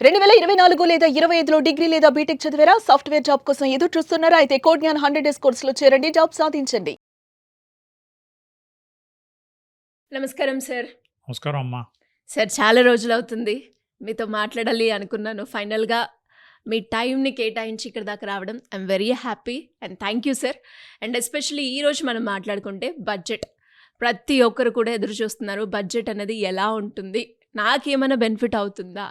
2024 లేదా 25లో డిగ్రీ లేదా బీటెక్ చదివారా? సాఫ్ట్‌వేర్ జాబ్ కోసం ఎదురు చూస్తున్నారా? అయితే కోడ్‌జ్ఞాన్ 100 డేస్ కోర్సులో చేరండి. జాబ్ సాధించండి. నమస్కారం సార్. నమస్కారం అమ్మా. సార్ చాలా రోజులవుతుంది. మీతో మాట్లాడాలి అనుకున్నాను. ఫైనల్‌గా మీ టైంని కేటాయించి ఇక్కడి దాకా రావడం I'm very happy and thank you sir. And especially ఈరోజు మనం మాట్లాడుకుంటే బడ్జెట్. ప్రతి ఒక్కరు కూడా ఎదురు చూస్తున్నారు. బడ్జెట్ అనేది ఎలా ఉంటుంది? నాకేమైనా బెనిఫిట్ అవుతుందా?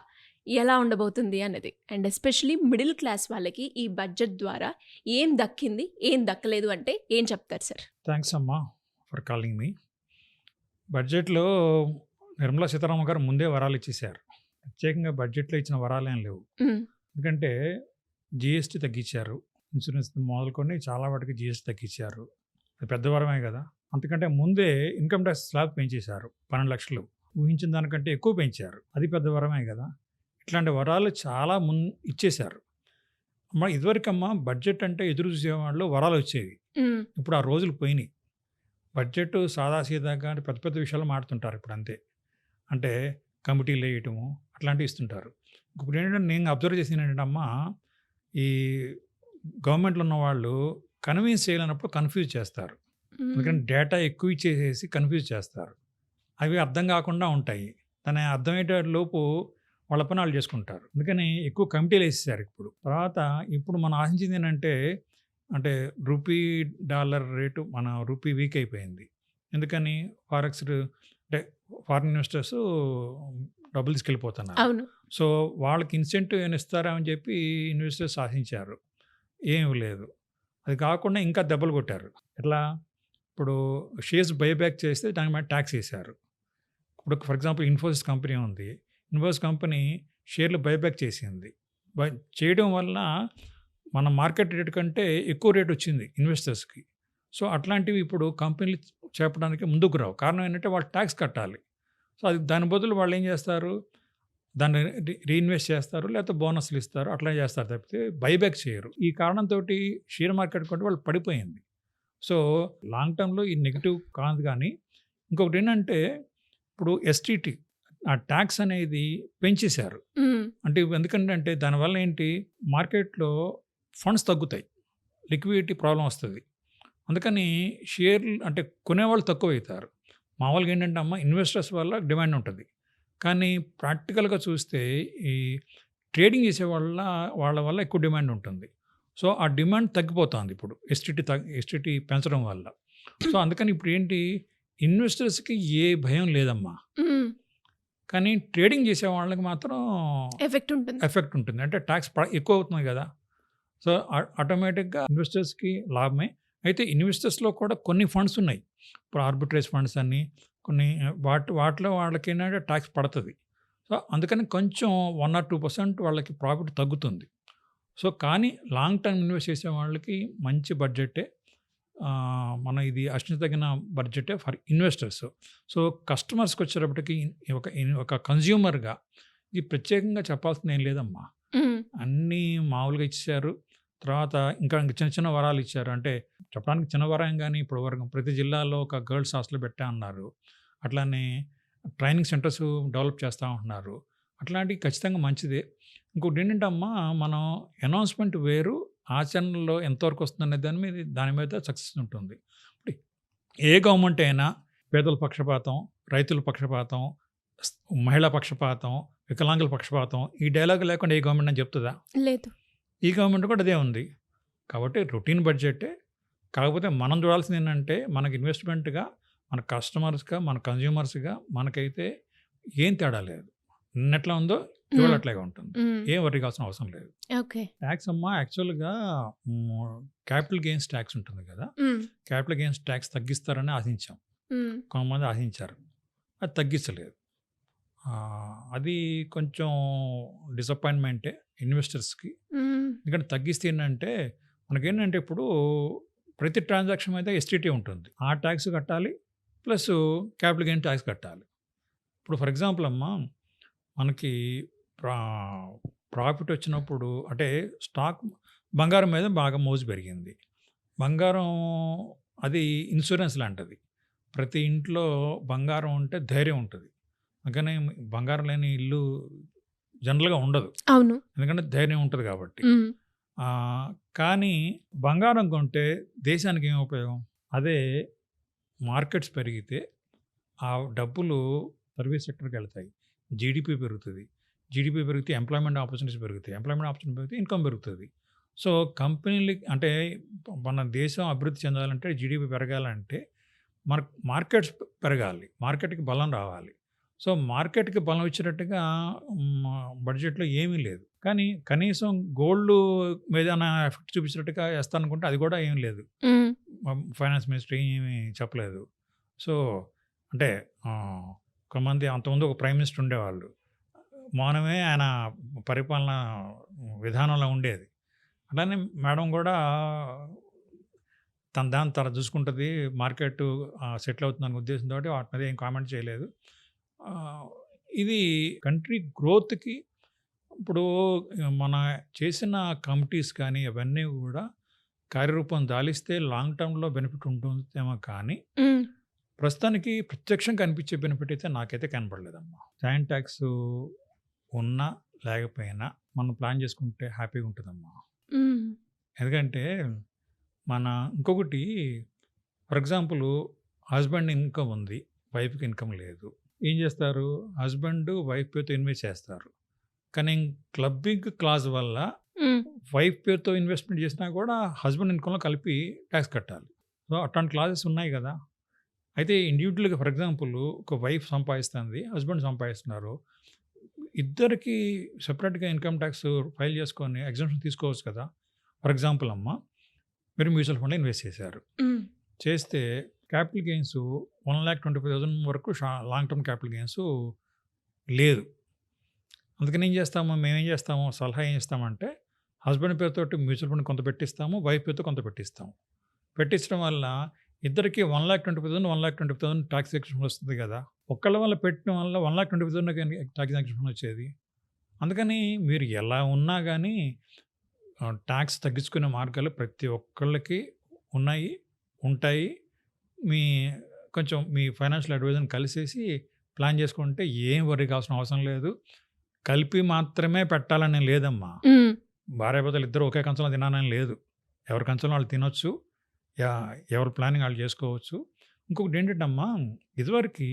ఎలా ఉండబోతుంది అన్నది. అండ్ ఎస్పెషల్లీ మిడిల్ క్లాస్ వాళ్ళకి ఈ బడ్జెట్ ద్వారా ఏం దక్కింది? ఏం దక్కలేదు అంటే ఏం చెప్తారు సార్? థ్యాంక్స్ అమ్మా ఫర్ కాలింగ్ మీ. బడ్జెట్‌లో నిర్మలా సీతారామన్ గారు ముందే వరాలు ఇచ్చేశారు. ప్రత్యేకంగా బడ్జెట్‌లో ఇచ్చిన వరాలేం లేవు. హ్మ్. ఎందుకంటే జీఎస్టీ తగ్గించారు. ఇన్సూరెన్స్ మొదలుకొని చాలా వాటికి జీఎస్టీ తగ్గించారు. అది పెద్ద వరమే కదా! అంతకంటే ముందే ఇన్‌కమ్ టాక్స్ స్లాబ్ పెంచేశారు. 12,00,000 ఊహించిన దానికంటే ఎక్కువ పెంచారు. అది పెద్ద వరమే కదా! ఇట్లాంటి వరాలు చాలా ఇచ్చేశారు. ఇదివరకమ్మా బడ్జెట్ అంటే ఎదురు చూసేవాళ్ళు వరాలొచ్చేవి. హ్మ్. ఇప్పుడు ఆ రోజులు పోయినాయి. బడ్జెట్ సాదాసీదాగా అంటే పెద్ద పెద్ద విషయాలు మాట్లాడుతుంటారు ఇప్పుడు అంతే. అంటే కమిటీలేయటము అట్లాంటివి ఇస్తుంటారు. ఇప్పుడు ఏంటంటే నేను అబ్జర్వ్ చేసింది ఏంటంటే అమ్మా, ఈ గవర్నమెంట్‌లో ఉన్నవాళ్ళు కన్విన్స్ చేయలేనప్పుడు కన్‌ఫ్యూజ్ చేస్తారు. హ్మ్. ఎందుకంటే డేటా ఎక్కువ ఇచ్చేసేసి కన్‌ఫ్యూజ్ చేస్తారు. అవి అర్థం కాకుండా ఉంటాయి. దాని అర్థమయ్యేట లోపు వాళ్ళ పని ఆళ్ళు చేసుకుంటారు. అందుకని ఎక్కువ కమిటీలేసేసారు ఇప్పుడు. తర్వాత ఇప్పుడు మనం ఆశించింది ఏంటంటే, అంటే రూపీ, డాలర్ రేటు మన రూపీ వీక్ అయిపోయింది. ఎందుకని ఫారెక్స్ అంటే ఫారిన్ ఇన్వెస్టర్స్ డబ్బులు తీసుకెళ్ళిపోతున్నారు. అవును. సో, వాళ్ళకి ఇన్సెంటివ్ ఏమైనా ఇస్తారా అని చెప్పి ఇన్వెస్టర్స్ ఆశించారు. ఏమి లేదు. అది కాకుండా ఇంకా దెబ్బలు కొట్టారు. ఎట్లా? ఇప్పుడు షేర్స్ బైబ్యాక్ చేస్తే దాని మీద టాక్స్ ఏశారు. ఇప్పుడు ఫర్ ఎగ్జాంపుల్ ఇన్ఫోసిస్ కంపెనీ ఉంది. ఇన్ఫోసిస్ కంపెనీ షేర్లు బైబ్యాక్ చేసింది. బై చేయడం వల్ల మన మార్కెట్ రేట్ కంటే ఎక్కువ రేట్ వచ్చింది ఇన్వెస్టర్స్‌కి. సో, అట్లాంటివి ఇప్పుడు కంపెనీలు చేపడానికి ముందుకు రావు. కారణం ఏంటంటే వాళ్ళు టాక్స్ కట్టాలి. సో, అది దాని బదులు వాళ్ళేం చేస్తారు? దాన్ని రీఇన్వెస్ట్ చేస్తారు. లేకపోతే బోనస్‌లు ఇస్తారు. అట్లా చేస్తారు తప్పితే బైబ్యాక్ చేయరు. ఈ కారణంతోటి షేర్ మార్కెట్ కూడా వాళ్ళు పడిపోయింది. సో, లాంగ్ టర్మ్‌లో ఈ నెగెటివ్ కాదు గానీ, ఇంకొకటేంటంటే ఇప్పుడు ఎస్టీటీ ఆ టాక్స్ అనేది పెంచేశారు. హ్మ్. అంటే ఎందుకంటే దానివల్ల ఏంటి మార్కెట్‌లో ఫండ్స్ తగ్గుతాయి. లిక్విడిటీ ప్రాబ్లమ్ వస్తది. అందుకని షేర్లు అంటే కొనేవాళ్ళు తక్కువైతారు. మామూలుగా ఏంటంటే అమ్మ ఇన్వెస్టర్స్ వల్ల డిమాండ్ ఉంటది. కానీ ప్రాక్టికల్‌గా చూస్తే ఈ ట్రేడింగ్ వాళ్ళ వల్ల ఎక్కువ డిమాండ్ ఉంటుంది. సో, ఆ డిమాండ్ తగ్గిపోతాంది ఇప్పుడు ఎస్టీటీ పెంచడం వల్ల. సో, అందుకని ఇప్పుడేంటి ఇన్వెస్టర్స్‌కి ఏ భయం లేదమ్మా. హ్మ్. కానీ ట్రేడింగ్ చేసే వాళ్ళకి మాత్రం ఎఫెక్ట్ ఉంటుంది. ఎఫెక్ట్ ఉంటుంది. అంటే టాక్స్ ఎక్కువ అవుతుంది గదా! సో, ఆటోమేటిక్‌గా ఇన్వెస్టర్స్‌కి లాభమే. అయితే ఇన్వెస్టర్స్‌లో కూడా కొన్ని ఫండ్స్ ఉన్నాయి. ఇప్పుడు ఆర్బిట్రేజ్ ఫండ్స్ అని కొన్ని వాటిలో వాళ్ళకేంటంటే టాక్స్ పడతది. సో, అందుకని కొంచెం 1 ఆర్ 2% వాళ్ళకి ప్రాఫిట్ తగ్గుతుంది. సో, కానీ లాంగ్ టర్మ్ ఇన్వెస్ట్ చేసే వాళ్ళకి మంచి బడ్జెటే. మనం ఇది ఆశించదగిన బడ్జెటే ఫర్ ఇన్వెస్టర్స్. సో, కస్టమర్స్‌కొచ్చేటప్పటికి ఒక కన్జ్యూమర్‌గా ఇది ప్రత్యేకంగా చెప్పాల్సింది ఏం లేదమ్మా. హ్మ్. అన్నీ మామూలుగా ఇచ్చేశారు. తర్వాత ఇంకా చిన్న చిన్న వరాలు ఇచ్చారు. అంటే చెప్పడానికి చిన్న వరం గాని ఇప్పటి వరకు ప్రతి జిల్లాలో ఒక గర్ల్స్ హాస్టల్ పెట్టా అన్నారు. అట్లానే ట్రైనింగ్ సెంటర్స్ డెవలప్ చేస్తా ఉంటున్నారు. అట్లాంటివి ఖచ్చితంగా మంచిదే. ఇంకోటేంటంటే అమ్మా మనం అనౌన్స్‌మెంట్ వేరు, ఆచరణలో ఎంతవరకు వస్తుందనే దాని మీద సక్సెస్ ఉంటుంది. ఇప్పుడు ఏ గవర్నమెంట్ అయినా పేదల పక్షపాతం, రైతుల పక్షపాతం, స్ మహిళా పక్షపాతం, వికలాంగుల పక్షపాతం ఈ డైలాగ్ లేకుండా ఏ గవర్నమెంట్ అని చెప్తదా? లేదు. ఈ గవర్నమెంట్ కూడా అదే ఉంది. కాబట్టి రొటీన్ బడ్జెటే. కాకపోతే మనం చూడాల్సిందేంటంటే మనకి ఇన్వెస్ట్‌మెంట్‌గా, మన కస్టమర్స్‌గా, మన కన్జ్యూమర్స్‌గా మనకైతే ఏం తేడా లేదు. నిన్నెట్లా ఉందో ఇవాళ హ్మ్. అట్లాగే ఉంటుంది. హ్మ్. ఏం వర్రీ కావాల్సిన అవసరం లేదు. ఓకే. టాక్స్ అమ్మా యాక్చువల్‌గా హ్మ్, క్యాపిటల్ గెయిన్స్ టాక్స్ ఉంటుంది కదా! హ్మ్. క్యాపిటల్ గెయిన్స్ టాక్స్ తగ్గిస్తారని ఆశించాం. హ్మ్. కొంతమంది ఆశించారు. అది తగ్గించలేదు. అది కొంచెం డిసప్పాయింట్‌మెంటే ఇన్వెస్టర్స్‌కి. హ్మ్. ఎందుకంటే తగ్గిస్తే ఏంటంటే, మనకేంటంటే ఇప్పుడు ప్రతి ట్రాన్సాక్షన్ మీద ఎస్టీటీ ఉంటుంది. ఆ టాక్స్ కట్టాలి. ప్లస్ క్యాపిటల్ గెయిన్ టాక్స్ కట్టాలి. ఇప్పుడు ఫర్ ఎగ్జాంపుల్ అమ్మా, మనకి ప్రా ప్రాఫిట్ వచ్చినప్పుడు అంటే స్టాక్ బంగారం మీద బాగా మోజు పెరిగింది. బంగారం అది ఇన్సూరెన్స్ లాంటిది. ప్రతి ఇంట్లో బంగారం ఉంటే ధైర్యం ఉంటది. అందుకని బంగారం లేని ఇల్లు జనరల్‌గా ఉండదు. అవును. ఎందుకంటే ధైర్యం ఉంటది కాబట్టి. హ్మ్. కానీ బంగారం కొంటే దేశానికి ఏం ఉపయోగం? అదే మార్కెట్స్ పెరిగితే ఆ డబ్బులు సర్వీస్ సెక్టర్‌కెళ్తాయి. జీడీపీ పెరుగుతది. జీడీపీ పెరిగితే ఎంప్లాయ్‌మెంట్ ఆపర్చునిటీస్ పెరుగుతాయి. ఎంప్లాయ్‌మెంట్ ఆపర్చునిటీ పెరిగితే ఇన్‌కమ్ పెరుగుతది. సో, కంపెనీలు అంటే మన దేశం అభివృద్ధి చెందాలంటే జీడీపీ పెరగాలంటే మార్కెట్స్ పెరగాలి. మార్కెట్‌కి బలం రావాలి. సో, మార్కెట్‌కి బలం ఇచ్చినట్టుగా బడ్జెట్‌లో ఏమీ లేదు. కానీ కనీసం గోల్డ్ మీదేమైనా ఎఫెక్ట్ చూపించినట్టుగా ఏస్తారనుకుంటే అది కూడా ఏమి లేదు. హ్మ్. ఫైనాన్స్ మినిస్టర్ ఏమి చెప్పలేదు. సో, అంటే కొంతమంది అంతకుముందు ఒక ప్రైమ్ మినిస్టర్ ఉండేవాళ్ళు. మౌనమే ఆయన పరిపాలన విధానంలో ఉండేది. అట్లానే మేడం కూడా తన దాన్ని తను చూసుకుంటది. మార్కెట్ సెటిల్ అవుతుందనే ఉద్దేశంతోటి వాటి మీద ఏం కామెంట్ చేయలేదు. ఆహ్, ఇది కంట్రీ గ్రోత్‌కి ఇప్పుడు మన చేసిన కమిటీస్ కానీ అవన్నీ కూడా కార్యరూపం దాలిస్తే లాంగ్ టర్మ్‌లో బెనిఫిట్ ఉంటుందేమో కానీ, హ్మ్. ప్రస్తుతానికి ప్రత్యక్షంగా కనిపించే బెనిఫిట్ అయితే నాకైతే కనపడలేదమ్మా. జాయింట్ టాక్స్ ఉన్నా, లేకపోయినా మనం ప్లాన్ చేసుకుంటే హ్యాపీగా ఉంటదమ్మా. హ్మ్. ఎందుకంటే మన ఇంకొకటి ఫర్ ఎగ్జాంపుల్ హస్బెండ్ ఇన్‌కమ్ ఉంది. వైఫ్‌కి ఇన్‌కమ్ లేదు. ఏం చేస్తారు? హస్బెండ్ వైఫ్ పేరుతో ఇన్వెస్ట్ చేస్తారు. కానీ క్లబ్బింగ్ క్లాజ్ వల్ల హ్మ్. వైఫ్ పేరుతో ఇన్వెస్ట్‌మెంట్ చేసినా కూడా హస్బెండ్ ఇన్‌కమ్‌లో కలిపి టాక్స్ కట్టాలి. సో, అట్లాంటి క్లాజెస్ ఉన్నాయి కదా! అయితే ఇండివిడ్యువల్‌గా ఫర్ ఎగ్జాంపుల్ ఒక వైఫ్ సంపాదిస్తుంది. హస్బెండ్ సంపాదిస్తున్నారు. ఇద్దరికీ సెపరేట్‌గా ఇన్‌కమ్ టాక్స్ ఫైల్ చేసుకొని ఎగ్జామ్షన్ తీసుకోవచ్చు కదా! ఫర్ ఎగ్జాంపుల్ అమ్మ, మీరు మ్యూచువల్ ఫండ్‌లో ఇన్వెస్ట్ చేశారు. హ్మ్. చేస్తే క్యాపిటల్ గెయిన్స్ 1,25,000 వరకు లాంగ్ టర్మ్ క్యాపిటల్ గెయిన్స్ లేదు. అందుకని ఏం చేస్తాము? మేమేం చేస్తాము? సలహా ఏం ఇస్తామంటే హస్బెండ్ పేరుతోటి మ్యూచువల్ ఫండ్ కొంత పెట్టిస్తాము. వైఫ్ పేరుతో కొంత పెట్టిస్తాము. పెట్టించడం వల్ల ఇద్దరికీ 1,25,000, 1,20,000 టాక్స్ ఎగ్జంప్షన్ వస్తుంది కదా! ఒక్కళ్ళ వల్ల పెట్టడం వల్ల 1,20,000 టాక్స్ ఎగ్జంప్షన్ వచ్చేది. అందుకని మీరు ఎలా ఉన్నా గానీ టాక్స్ తగ్గించుకునే మార్గాలు ప్రతి ఒక్కళ్ళకి ఉన్నాయి, ఉంటాయి. మీ కొంచెం మీ ఫైనాన్షియల్ అడ్వైజర్‌ని కలిసేసి ప్లాన్ చేసుకుంటే ఏం వర్రీ కావాల్సిన అవసరం లేదు. కలిపి మాత్రమే పెట్టాలని లేదమ్మా. హ్మ్. భార్యాభర్తలు ఇద్దరు ఒకే కంచంలో తినాలని లేదు. ఎవరి కంచంలో వాళ్ళు తినొచ్చు. ఎవరి ప్లానింగ్ ఆళ్ళు చేసుకోవచ్చు. ఇంకొకటేంటంటే అమ్మా, ఇదివరకి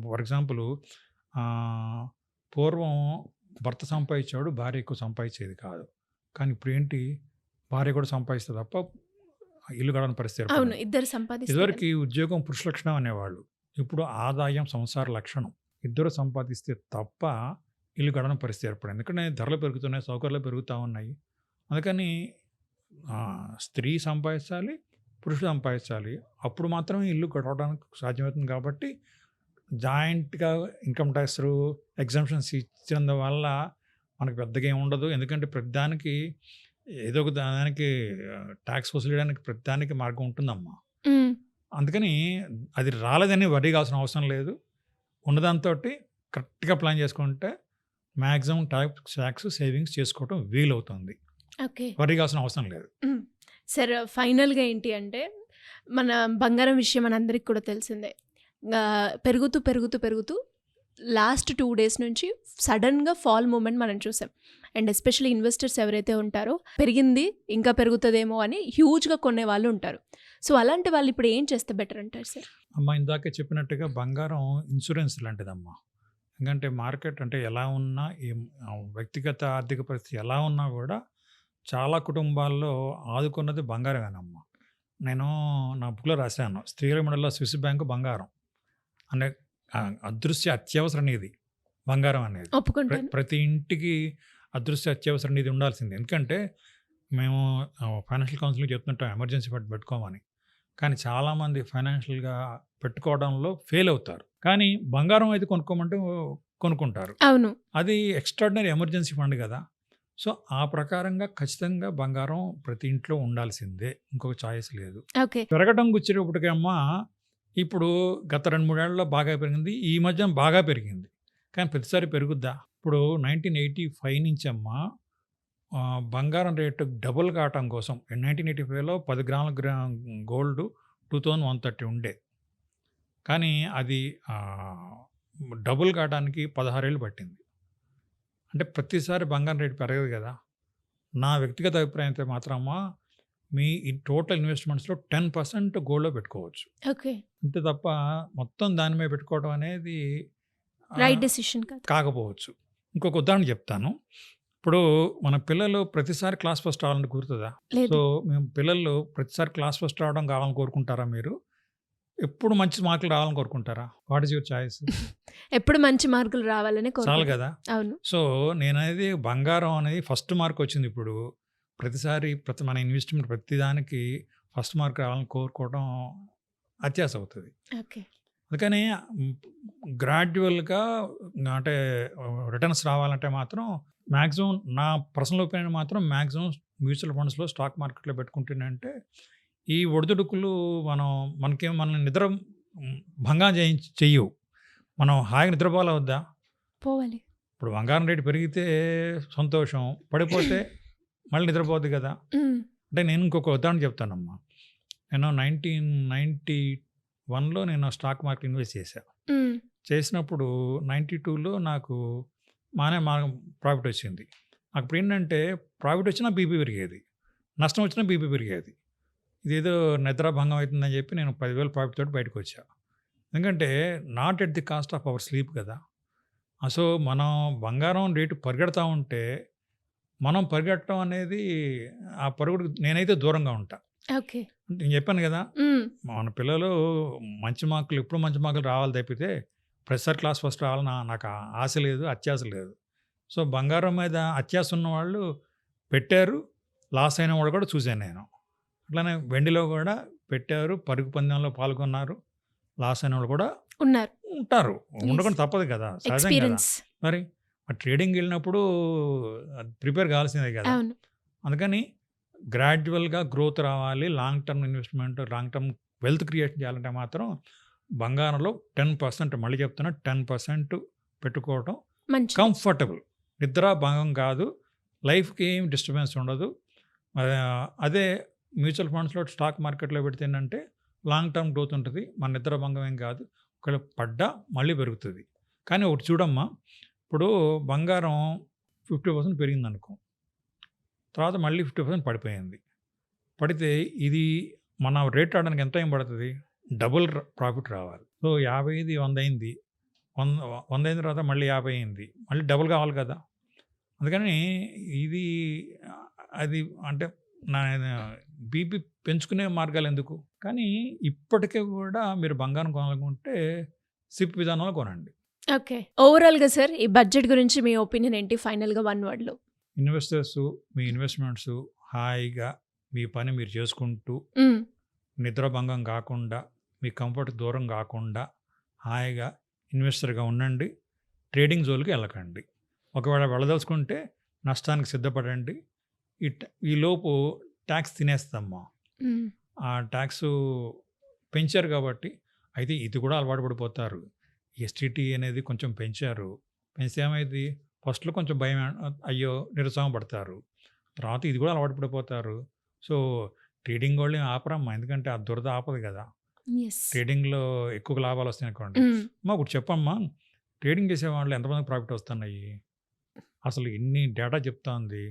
ఫర్ ఎగ్జాంపుల్ ఆహ్, పూర్వం భర్త సంపాదించేవాడు, భార్య ఎక్కువ సంపాదించేది కాదు. కానీ ఇప్పుడేంటి, భార్య కూడా సంపాదిస్తే తప్ప ఇల్లు గడవని పరిస్థితి అవును. ఏర్పడింది. ఇద్దరు సంపాదిస్తేనే. ఇదివరకి ఉద్యోగం పురుష లక్షణం అనేవాళ్ళు. ఇప్పుడు ఆదాయం సంసార లక్షణం. ఇద్దరు సంపాదిస్తే తప్ప ఇల్లు గడవని పరిస్థితి ఏర్పడింది. ఎందుకంటే ధరలు పెరుగుతున్నాయి, సౌకర్యాలు పెరుగుతా ఉన్నాయి. అందుకని స్త్రీ సంపాదించాలి, పురుషుడు సంపాదించాలి. అప్పుడు మాత్రమే ఇల్లు గడవడానికి సాధ్యమవుతుంది కాబట్టి జాయింట్‌గా ఇన్‌కమ్ టాక్స్ ఎగ్జంప్షన్స్ ఇచ్చినందువల్ల మనకు పెద్దగా ఏమి ఉండదు. ఎందుకంటే ప్రతిదానికి ఏదో ఒక దానికి టాక్స్ వసూలు చేయడానికి ప్రతిదానికి మార్గం ఉంటుందమ్మా. హ్మ్. అందుకని అది రాలేదని వర్రీ కావాల్సిన అవసరం లేదు. ఉన్నదాంతోటి కరెక్ట్‌గా ప్లాన్ చేసుకుంటే మాక్సిమం టాక్స్ సేవింగ్స్ చేసుకోవటం వీలవుతుంది. ఓకే. వర్రీ కావాల్సిన అవసరం లేదు. హ్మ్. సార్ ఫైనల్‌గా ఏంటి అంటే, మన బంగారం విషయం మనందరికి కూడా తెలిసిందే. పెరుగుతూ, పెరుగుతూ, పెరుగుతూ లాస్ట్ 2 డేస్ నుంచి సడెన్‌గా ఫాల్ మూవ్‌మెంట్ మనం చూసాం. అండ్ ఎస్పెషల్లీ ఇన్వెస్టర్స్ ఎవరైతే ఉంటారో, పెరిగింది ఇంకా పెరుగుతదేమో అని హ్యూజ్‌గా కొనేవాళ్ళు ఉంటారు. సో, అలాంటి వాళ్ళు ఇప్పుడు ఏం చేస్తే బెటర్ అంటారు సార్? అమ్మ ఇందాకే చెప్పినట్టుగా బంగారం ఇన్సూరెన్స్ లాంటిదమ్మా. ఎందుకంటే మార్కెట్ అంటే ఎలా ఉన్నా వ్యక్తిగత ఆర్థిక పరిస్థితి ఎలా ఉన్నా కూడా చాలా కుటుంబాల్లో ఆదుకున్నది బంగారమేనమ్మా. నేను నా బుక్‌లో రాశాను. స్త్రీల మెడలో స్విస్ బ్యాంక్ బంగారం. అంటే అదృశ్య అత్యవసర నిధి బంగారం అనేది. ఒప్పుకుంటాను. ప్రతి ఇంటికి అదృశ్య అత్యవసర నిధి ఉండాల్సిందే. ఎందుకంటే మేము ఫైనాన్షియల్ కౌన్సిలింగ్ చెప్తుంటాం ఎమర్జెన్సీ ఫండ్ పెట్టుకోమని. కానీ చాలామంది ఫైనాన్షియల్‌గా పెట్టుకోవడంలో ఫెయిల్ అవుతారు. కానీ బంగారం అయితే కొనుక్కోమంటే కొనుక్కుంటారు. అవును. అది ఎక్స్ట్రార్డినరీ ఎమర్జెన్సీ ఫండ్ గదా! సో, ఆ ప్రకారంగా ఖచ్చితంగా బంగారం ప్రతి ఇంట్లో ఉండాల్సిందే. ఇంకొక చాయిస్ లేదు. ఓకే. పెరగడం వచ్చేటప్పటికమ్మా ఇప్పుడు గత 2, 3 ఏళ్లలో బాగా పెరిగింది. ఈ మధ్య బాగా పెరిగింది. కానీ ప్రతిసారి పెరుగుద్దా? ఇప్పుడు 1985 నుంచమ్మా బంగారం రేటు డబుల్ కావటం కోసం 1985లో 10 గ్రాముల గోల్డ్ 2130 ఉండే. కానీ అది డబుల్ కావడానికి 16 ఏళ్ళు పట్టింది. అంటే ప్రతిసారి బంగారం రేటు పెరగదు కదా! నా వ్యక్తిగత అభిప్రాయం అయితే మాత్రమా మీ ఈ టోటల్ ఇన్వెస్ట్‌మెంట్స్‌లో 10% గోల్డ్‌లో పెట్టుకోవచ్చు. ఓకే. అంతే తప్ప మొత్తం దాని మీద పెట్టుకోవడం అనేది రైట్ ఆహ్, డెసిషన్ కాదు. కాకపోవచ్చు. ఇంకొక ఉదాహరణ చెప్తాను. ఇప్పుడు మన పిల్లలు ప్రతిసారి క్లాస్ ఫస్ట్ రావాలని కుదురుతదా? లేదు. సో, మేము పిల్లలు ప్రతిసారి క్లాస్ ఫస్ట్ రావడం కావాలని కోరుకుంటారా మీరు? ఎప్పుడు మంచి మార్కులు రావాలని కోరుకుంటారా? What is your choice? ఎప్పుడు మంచి మార్కులు రావాలని చాలు కోరుకుంటాం. కదా! అవును. సో, నేననేది బంగారం అనేది ఫస్ట్ మార్క్ వచ్చింది ఇప్పుడు. ప్రతిసారి మన ఇన్వెస్ట్‌మెంట్ ప్రతిదానికి ఫస్ట్ మార్క్ రావాలని కోరుకోవడం అత్యాశ అవుతది. ఓకే. అందుకని హ్మ్, గ్రాడ్యువల్‌గా అంటే రిటర్న్స్ రావాలంటే మాత్రం మాక్సిమం నా పర్సనల్ ఒపీనియన్ మాత్రం మాక్సిమం మ్యూచువల్ ఫండ్స్‌లో స్టాక్ మార్కెట్‌లో పెట్టుకుంటేనంటే ఈ ఒడిదుడుకులు మనల్ని నిద్ర భంగం చెయ్యవు. మనం హాయిగా నిద్రపోవాలా వద్దా? పోవాలి. ఇప్పుడు బంగారం రేటు పెరిగితే సంతోషం. పడిపోతే మళ్ళీ నిద్రపోద్ది కదా! హ్మ్. అంటే నేను ఇంకొక ఉదాహరణ చెప్తానమ్మా. నేను 1991లో నేను స్టాక్ మార్కెట్ ఇన్వెస్ట్ చేశా. హ్మ్. చేసినప్పుడు 92లో నాకు మా ప్రాఫిట్ వచ్చింది. అప్పుడేంటంటే ప్రాఫిట్ వచ్చినా బీపీ పెరిగేది. నష్టం వచ్చినా బీపీ పెరిగేది. ఇదేదో నిద్రాభంగం అవుతుందని చెప్పి నేను 10,000 ప్రాఫిట్ తోటి బయటకొచ్చా. ఎందుకంటే not at the cost of our sleep కదా! సో, మనం బంగారం రేటు పరిగెడతా ఉంటే మనం పరిగెట్టడం అనేది ఆ పరుగుడుకి నేనైతే దూరంగా ఉంటా. ఓకే. నేను చెప్పాను కదా! హ్మ్. మన పిల్లలు ఎప్పుడు మంచి మార్కులు రావాలి తప్పితే ప్రతిసారి క్లాస్ ఫస్ట్ రావాలని నాకు ఆశ లేదు, అత్యాశ లేదు. సో, బంగారం మీద అత్యాశ ఉన్నవాళ్ళు పెట్టారు. లాస్ అయిన వాడు కూడా చూసాను నేను. అట్లానే వెండిలో కూడా పెట్టారు. పరుగు పందెంలో పాల్గొన్నారు. లాస్ అయిన వాళ్ళు కూడా ఉన్నారు. ఉంటారు. యెస్. ఉండకుండా తప్పదు కదా! సహజం కదా! ఎక్స్‌పీరియన్స్. మరి ట్రేడింగ్‌కెళ్ళినప్పుడు ప్రిపేర్ కావాల్సిందే కదా! అవును. అందుకని గ్రాడ్యువల్‌గా గ్రోత్ రావాలి. Long term investment, long term wealth create చేయాలంటే మాత్రం బంగారంలో 10% మళ్ళీ చెప్తున్నా 10% పెట్టుకోవడం మంచిది. కంఫర్టబుల్. నిద్ర భంగం కాదు. లైఫ్‌కి ఏం డిస్టర్బెన్స్ ఉండదు. అదే మ్యూచువల్ ఫండ్స్‌లో స్టాక్ మార్కెట్‌లో పెడితే ఏంటంటే లాంగ్ టర్మ్ గ్రోత్ ఉంటది. మన నిద్ర భంగం ఏం కాదు. ఒకవేళ పడ్డా మళ్ళీ పెరుగుతది. కానీ ఒకటి చూడమ్మా, ఇప్పుడు బంగారం 50% పెరిగిందనుకో. తర్వాత మళ్ళీ 50% పడిపోయింది. పడితే ఇది మన రేట్ రావడానికి ఎంత టైం పడతది? డబుల్ ప్రాఫిట్ రావాలి. సో, 50ది 100 అయింది. 100 అయిన తర్వాత మళ్ళీ 50 అయింది. మళ్ళీ డబుల్ కావాలి కదా! అందుకని ఇది అది అంటే నా బీపీ పెంచుకునే మార్గాలెందుకు? కానీ ఇప్పటికి కూడా మీరు బంగారం కొనాలనుకుంటే సిప్ విధానంలో కొనండి. ఓకే. ఓవరాల్‌గా సార్ ఈ బడ్జెట్ గురించి మీ ఒపీనియన్ ఏంటి ఫైనల్‌గా 1 వర్డ్‌లో? ఇన్వెస్టర్సు మీ ఇన్వెస్ట్‌మెంట్సు హాయిగా మీ పని మీరు చేసుకుంటూ హ్మ్. నిద్రాభంగం కాకుండా, మీ కంఫర్ట్ దూరం కాకుండా హాయిగా ఇన్వెస్టర్‌గా ఉండండి. ట్రేడింగ్ జోలికి వెళ్ళకండి. ఒకవేళ వెళ్ళదలుచుకుంటే నష్టానికి సిద్ధపడండి. ఈలోపు ట్యాక్స్ తినేస్తదమ్మా. హ్మ్. ఆ ట్యాక్సు పెంచారు కాబట్టి అయితే ఇది కూడా అలవాటు పడిపోతారు. ఎస్టీటీ అనేది కొంచెం పెంచారు. పెంచితే ఏమైద్ది? ఫస్ట్‌లో కొంచెం భయం అయ్యో! నిరుత్సాహం పడతారు. తర్వాత ఇది కూడా అలవాటు పడిపోతారు. సో, ట్రేడింగ్ వోళ్ళేం ఆపరమ్మా. ఎందుకంటే ఆ దురద ఆపదు కదా! యెస్. ట్రేడింగ్‌లో ఎక్కువ లాభాలు వస్తాయనుకోండి. హ్మ్. అమ్మా ఒకటి చెప్పమ్మా. ట్రేడింగ్ చేసేవాళ్ళు ఎంతమందికి ప్రాఫిట్ వస్తున్నాయి? అసలు ఇన్ని డేటా చెప్తాంది.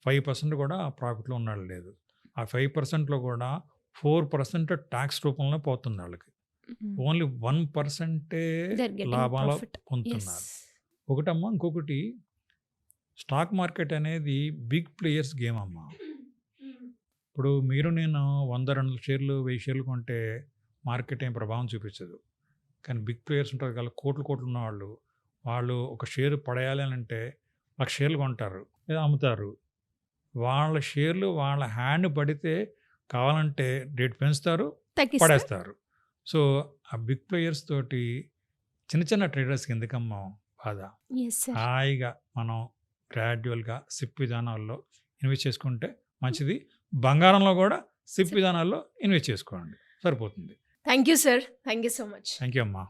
5% కూడా ప్రాఫిట్‌లో ఉన్నోళ్ళు లేదు. ఆ 5%లో కూడా 4% టాక్స్ రూపంలో పోతుంది ఆళ్ళకి. హ్మ్. ఓన్లీ 1% దే ఆర్ గెట్టింగ్ లాభాలు ప్రాఫిట్. యెస్. పొందుతున్నారు. ఒకటమ్మా. ఇంకొకటి స్టాక్ మార్కెట్ అనేది బిగ్ ప్లేయర్స్ గేమ్ అమ్మా. ఇప్పుడు మీరు నేను 100, 200 షేర్లు, 1000 షేర్లు కొంటే మార్కెట్ ఏం ప్రభావం చూపించదు. కానీ బిగ్ ప్లేయర్స్ ఉంటారు కదా! కోట్లు కోట్లు ఉన్నవాళ్ళు. వాళ్ళు ఒక షేర్ పడేయాలి అనంటే 1,00,000 షేర్లు కొంటారు. లేదా అమ్ముతారు. వాళ్ళ షేర్లు వాళ్ళ హ్యాండ్ పడితే కావాలంటే రేట్ పెంచుతారు, తగ్గిస్తారు. పడేస్తారు. సో, ఆ బిగ్ ప్లేయర్స్ తోటి చిన్న చిన్న ట్రేడర్స్‌కి ఎందుకమ్మా బాధ? Yes sir. హాయిగా మనం గ్రాడ్యువల్‌గా సిప్ విధానాల్లో ఇన్వెస్ట్ చేసుకుంటే మంచిది. బంగారంలో కూడా సిప్ విధానాల్లో ఇన్వెస్ట్ చేసుకోండి. సరిపోతుంది. Thank you sir. Thank you so much. Thank you అమ్మా.